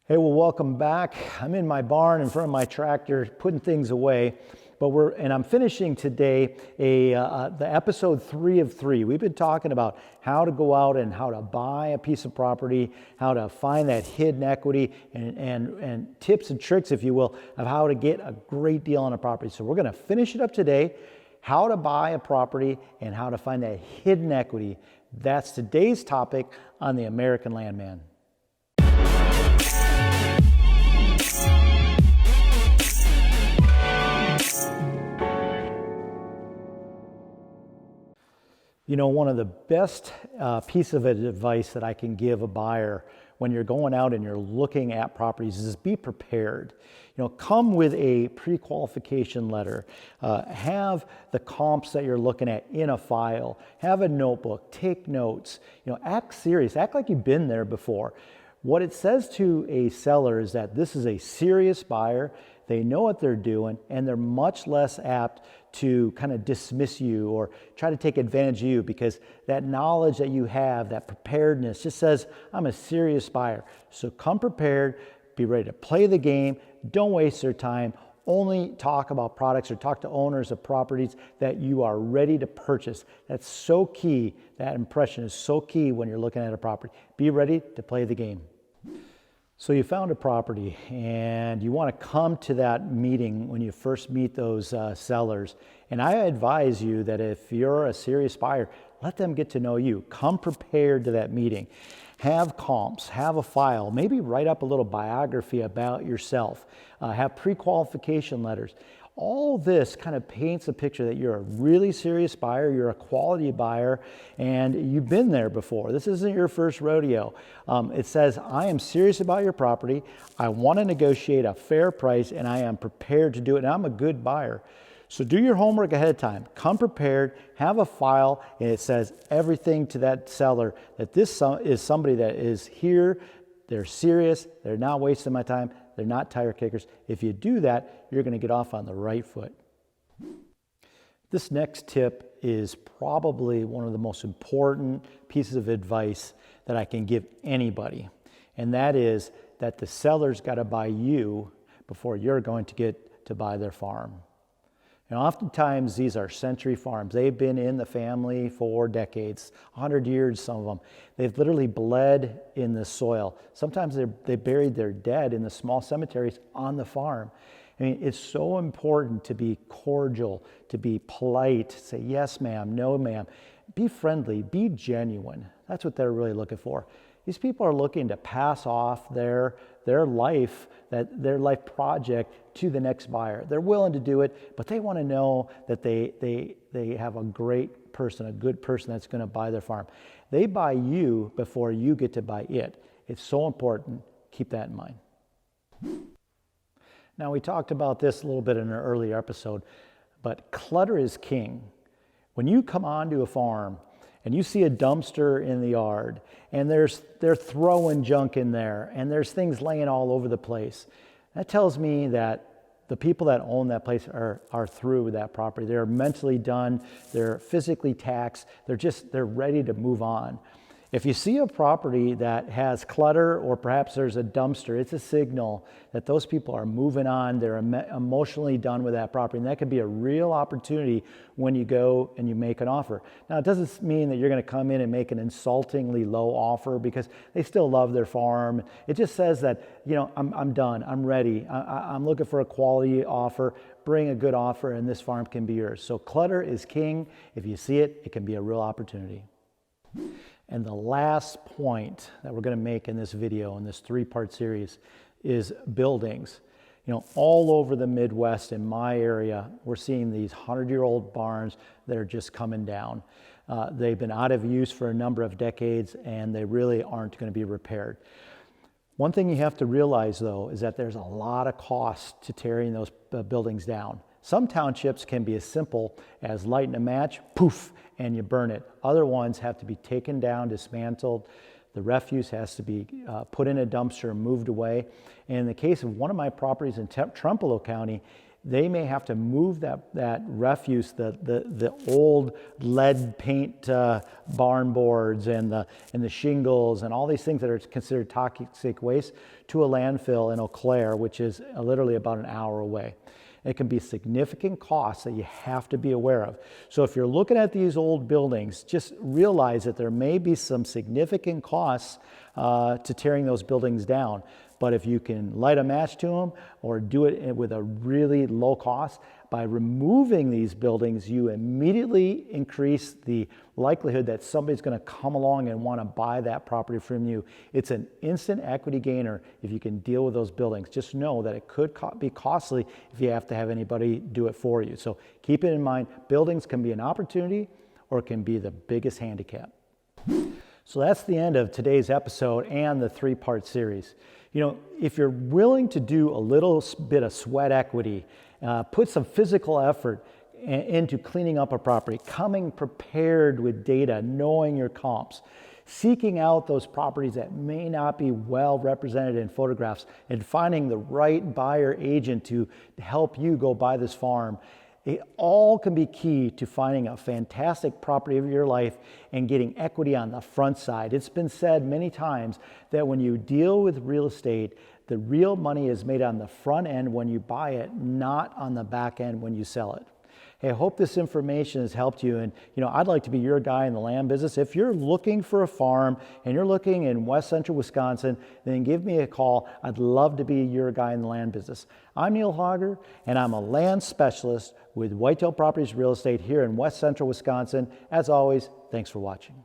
Hey, well, welcome back. I'm in my barn in front of my tractor, putting things away. And I'm finishing today the episode 3 of 3. We've been talking about how to go out and how to buy a piece of property, how to find that hidden equity, and tips and tricks, if you will, of how to get a great deal on a property. So we're going to finish it up today. How to buy a property and how to find that hidden equity. That's today's topic on the American Landman. You know, one of the best pieces of advice that I can give a buyer when you're going out and you're looking at properties is be prepared. You know, come with a pre-qualification letter. Have the comps that you're looking at in a file. Have a notebook. Take notes. You know, act serious. Act like you've been there before. What it says to a seller is that this is a serious buyer. They know what they're doing, and they're much less apt to kind of dismiss you or try to take advantage of you, because that knowledge that you have, that preparedness, just says, I'm a serious buyer. So come prepared, be ready to play the game, don't waste your time, only talk about products or talk to owners of properties that you are ready to purchase. That's so key. That impression is so key when you're looking at a property. Be ready to play the game. So you found a property and you want to come to that meeting when you first meet those sellers. And I advise you that if you're a serious buyer, let them get to know you. Come prepared to that meeting. Have comps, have a file, maybe write up a little biography about yourself. Have pre-qualification letters. All this kind of paints a picture that you're a really serious buyer, you're a quality buyer, and you've been there before. This isn't your first rodeo. It says, I am serious about your property, I want to negotiate a fair price, and I am prepared to do it, and I'm a good buyer. So do your homework ahead of time. Come prepared, have a file, and it says everything to that seller, that this is somebody that is here, they're serious, they're not wasting my time, they're not tire kickers. If you do that, you're going to get off on the right foot. This next tip is probably one of the most important pieces of advice that I can give anybody. And that is that the seller's got to buy you before you're going to get to buy their farm. And oftentimes these are century farms. They've been in the family for decades, 100 years, some of them. They've literally bled in the soil. Sometimes they buried their dead in the small cemeteries on the farm. I mean, it's so important to be cordial, to be polite, say yes ma'am, no ma'am. Be friendly, be genuine. That's what they're really looking for. These people are looking to pass off their life project to the next buyer. They're willing to do it, but they want to know that they have a great person, a good person that's going to buy their farm. They buy you before you get to buy it. It's so important. Keep that in mind. Now, we talked about this a little bit in an earlier episode, but clutter is king. When you come onto a farm and you see a dumpster in the yard, and they're throwing junk in there, and there's things laying all over the place, that tells me that the people that own that place are through with that property. They're mentally done, they're physically taxed, they're ready to move on. If you see a property that has clutter, or perhaps there's a dumpster, it's a signal that those people are moving on, they're emotionally done with that property, and that could be a real opportunity when you go and you make an offer. Now, it doesn't mean that you're going to come in and make an insultingly low offer, because they still love their farm. It just says that, you know, I'm done, I'm ready, I'm looking for a quality offer, bring a good offer, and this farm can be yours. So clutter is king. If you see it, it can be a real opportunity. And the last point that we're going to make in this video, in this 3-part series, is buildings. You know, all over the Midwest, in my area, we're seeing these 100-year-old barns that are just coming down. They've been out of use for a number of decades, and they really aren't going to be repaired. One thing you have to realize, though, is that there's a lot of cost to tearing those buildings down. Some townships can be as simple as lighting a match, poof, and you burn it. Other ones have to be taken down, dismantled. The refuse has to be put in a dumpster and moved away. And in the case of one of my properties in Trumpelow County, they may have to move that refuse, the old lead paint barn boards and the shingles and all these things that are considered toxic waste to a landfill in Eau Claire, which is literally about an hour away. It can be significant costs that you have to be aware of. So if you're looking at these old buildings, just realize that there may be some significant costs to tearing those buildings down. But if you can light a match to them or do it with a really low cost, by removing these buildings, you immediately increase the likelihood that somebody's going to come along and want to buy that property from you. It's an instant equity gainer if you can deal with those buildings. Just know that it could be costly if you have to have anybody do it for you. So keep it in mind, buildings can be an opportunity or it can be the biggest handicap. So that's the end of today's episode and the 3-part series. You know, if you're willing to do a little bit of sweat equity, put some physical effort into cleaning up a property, coming prepared with data, knowing your comps, seeking out those properties that may not be well represented in photographs, and finding the right buyer agent to help you go buy this farm, it all can be key to finding a fantastic property of your life and getting equity on the front side. It's been said many times that when you deal with real estate, the real money is made on the front end when you buy it, not on the back end when you sell it. Hey, I hope this information has helped you. And, you know, I'd like to be your guy in the land business. If you're looking for a farm and you're looking in West Central Wisconsin, then give me a call. I'd love to be your guy in the land business. I'm Neil Hauger, and I'm a land specialist with Whitetail Properties Real Estate here in West Central Wisconsin. As always, thanks for watching.